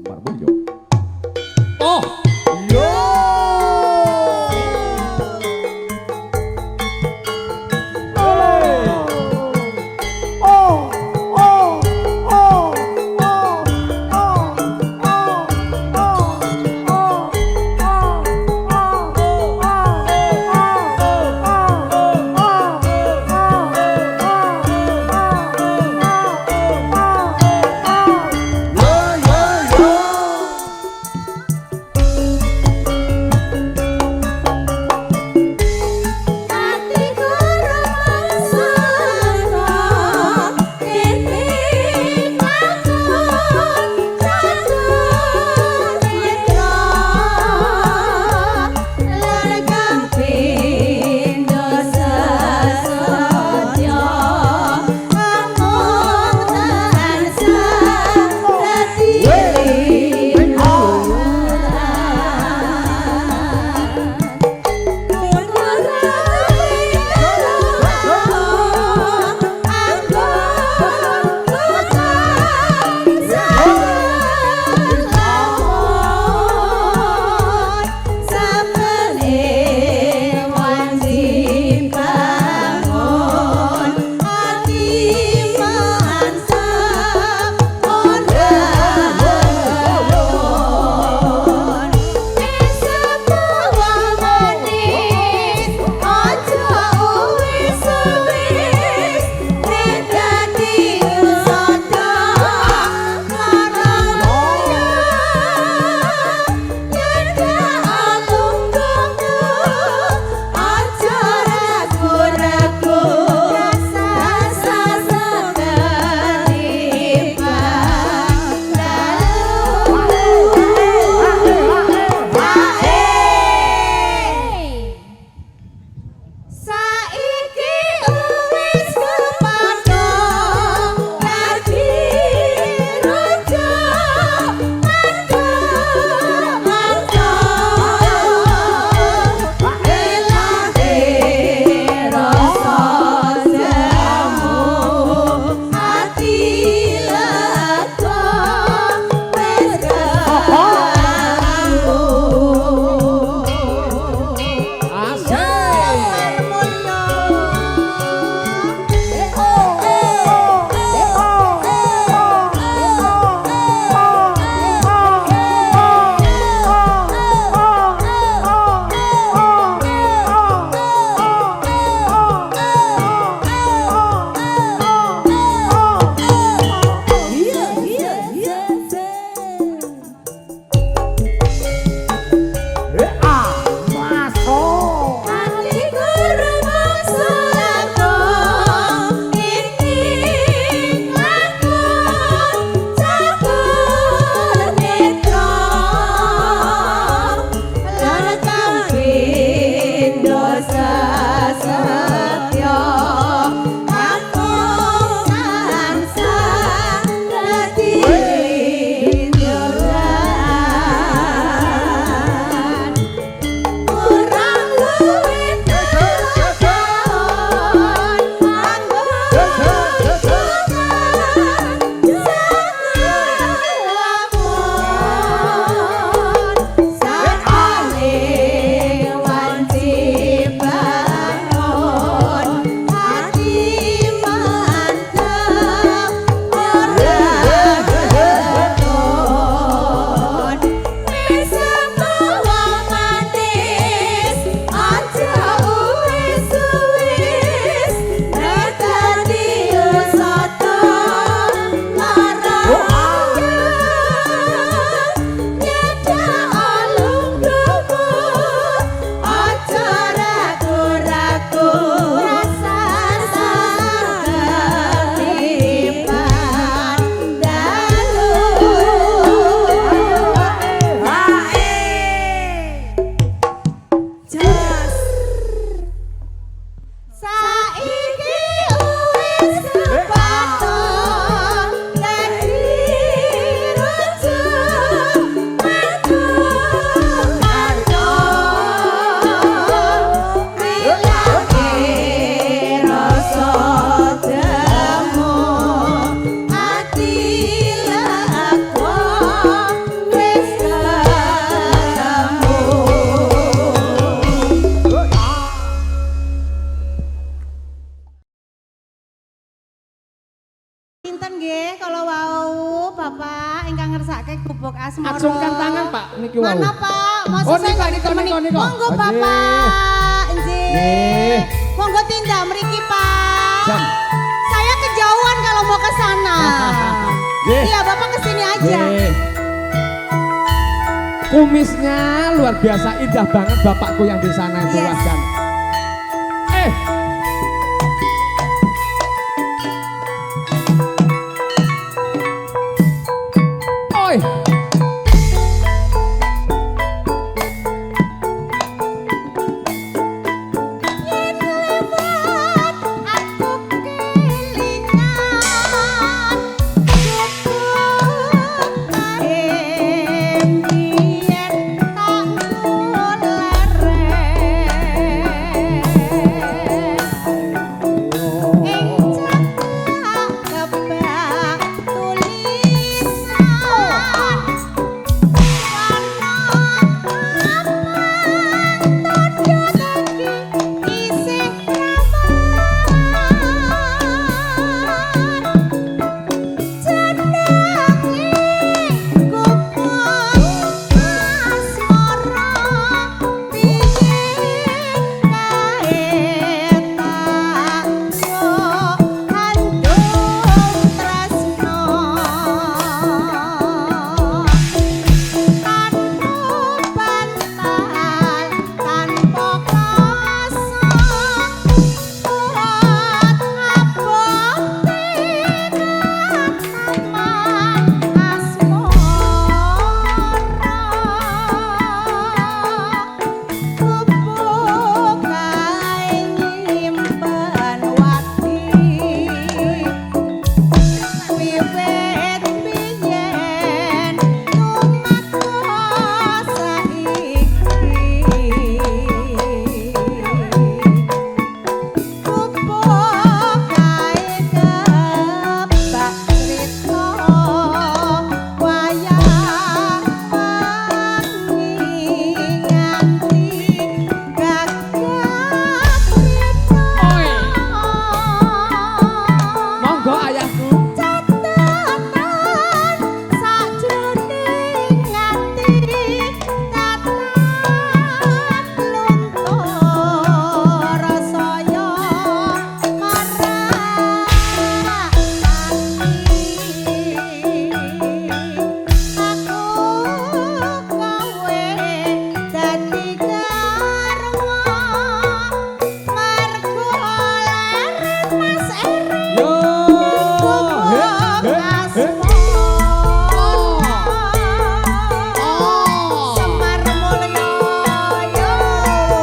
Marmulyo. Oh, Yo. ingkang ngersake gubuk asmara. Acungkan tangan, Pak. Niki wau. Mana, Pak? Masa Oh, saya niko, nggak niko, ditemani? niko, niko. Monggo, Oh, Bapak. Nggih. Nggih. Monggo tindak mriki, Pak. Jam. Saya kejauhan kalau mau ke sana. Nggih. Iya, Bapak kesini aja. Nggih. Kumisnya luar biasa indah banget bapakku yang di sana itu Yes. Wasdan. Oi.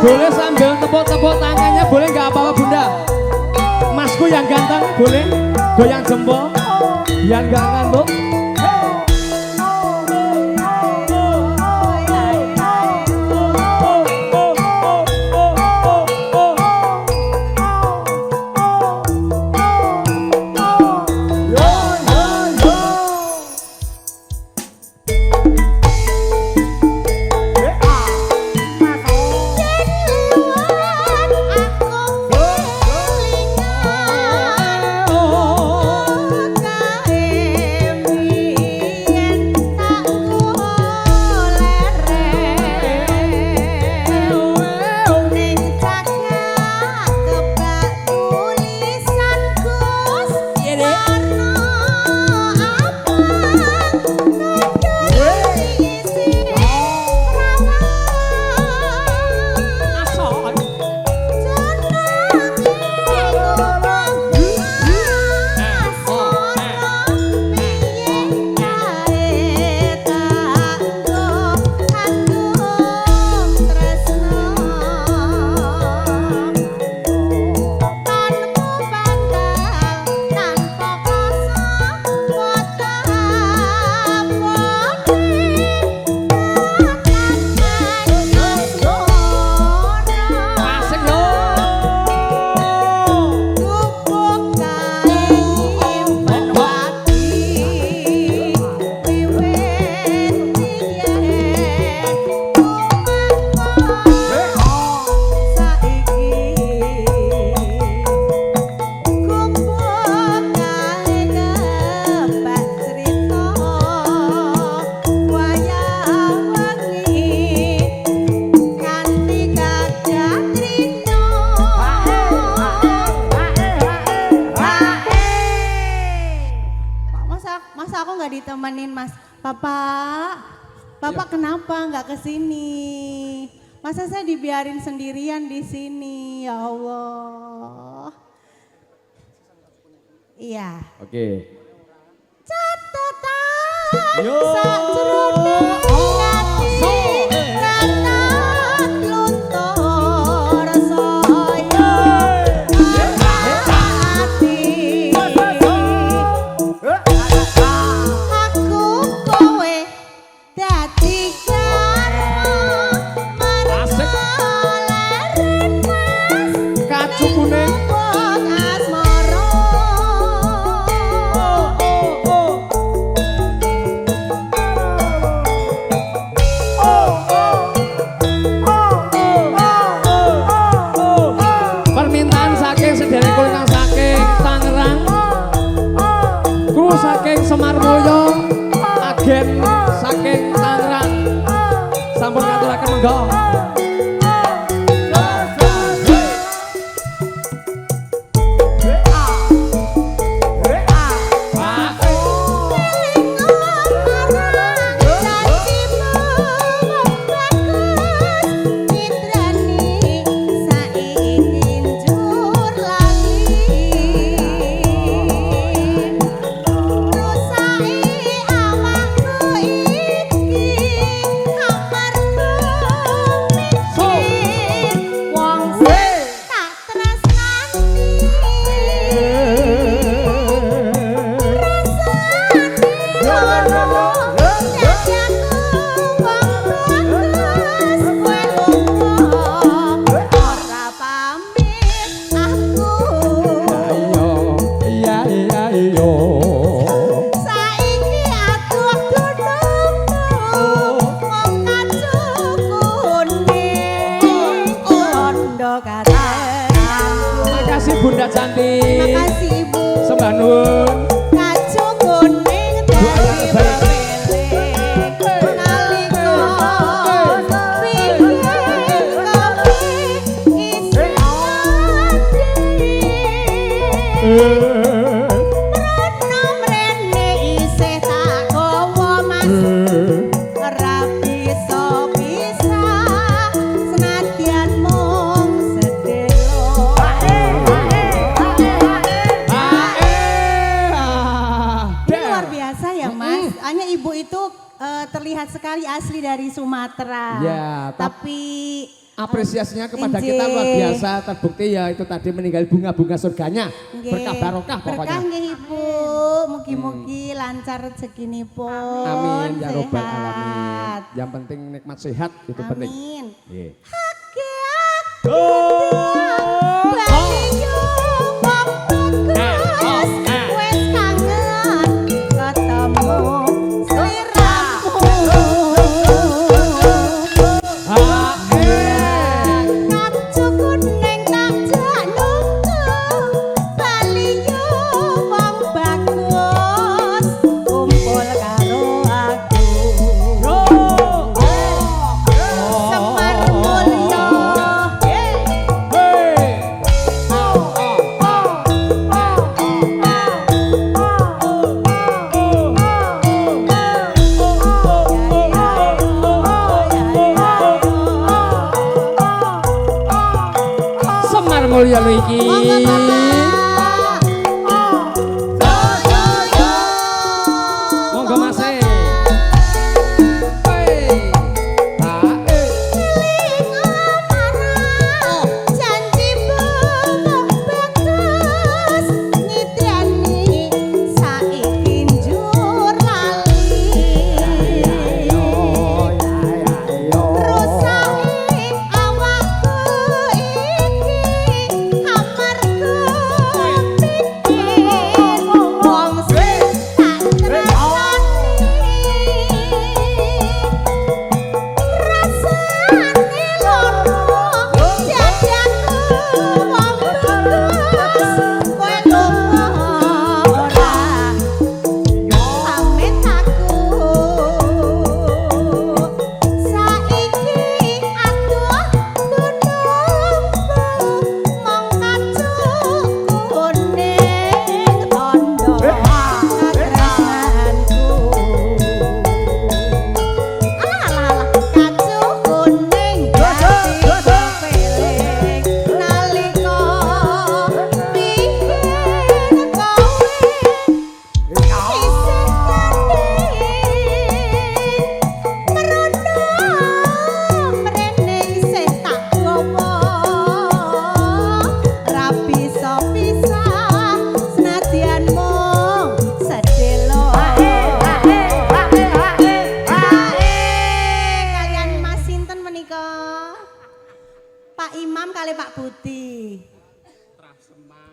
Boleh sambil tepuk-tepuk tangannya, boleh nggak apa-apa Bunda? Masku yang ganteng, boleh goyang jempol, biar nggak ngantuk. Bapak kenapa nggak ke sini? Masa saya dibiarin sendirian di sini, ya Allah. Iya. Oke. Catatan Yo. sajroning ati katak luntur saya ati aku kowe dadi karma Asik. marang mas Kacu kuning. buat asmara. Permintaan saking sedherek kula saking Tangerang. Kru saking Semarmoyo, agen saking Tangerang. Sampun ngaturaken monggo. Makasih Bunda cantik. Terima kasih Ibu. Sembah nuwun. Kacu kuning dari pemilik nalika pinggir kopi isi Rono mrene isih tak gawa mas ora bisa senadyan mung sedelo. Ini luar biasa ya mas, hanya ibu itu terlihat sekali asli dari Sumatera. Ya, tapi apresiasinya kepada Injih. kita luar biasa, terbukti ya itu tadi meninggal bunga-bunga surganya. nggih, Berkah barokah pokoknya. Berkah nggih ibu, mugi-mugi lancar rezekinipun. Amin ya robbal sehat. alamin. Yang penting nikmat sehat itu penting. Amin. Nggih. Hake aku bali nyuwun bagus, wis kangen ketemu sliramu. Kacu kuning tak jak nunggu, bali nyuwun bagus, kumpul karo aku. Semar mulya Semar mulya lho iki. Monggo Bapak. Monggo Mas. Janji bagus ngidrani saiki njur lali. Rusake awakku iki amarga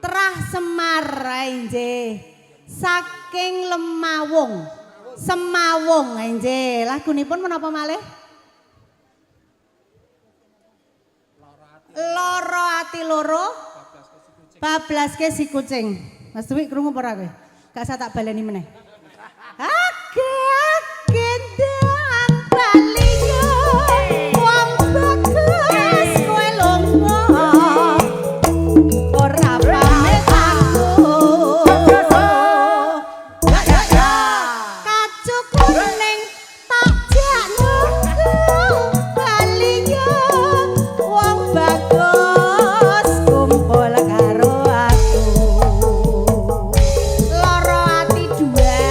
Trah Semar nggih. Saking Lemawung. Semawung nggih. Lagunipun menapa malih? Loro ati loro. Bablaske si kucing. Mas Dwi krungu apa ora kowe? Gak usah tak baleni meneh. Ake ndang baliyo wong bagus kowe lunga ora pamit aku kacu kuning tak jak nunggu baliyo wong bagus kumpul karo aku loro ati dua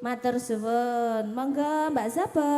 Matur suwun. Monggo Mbak Zaba.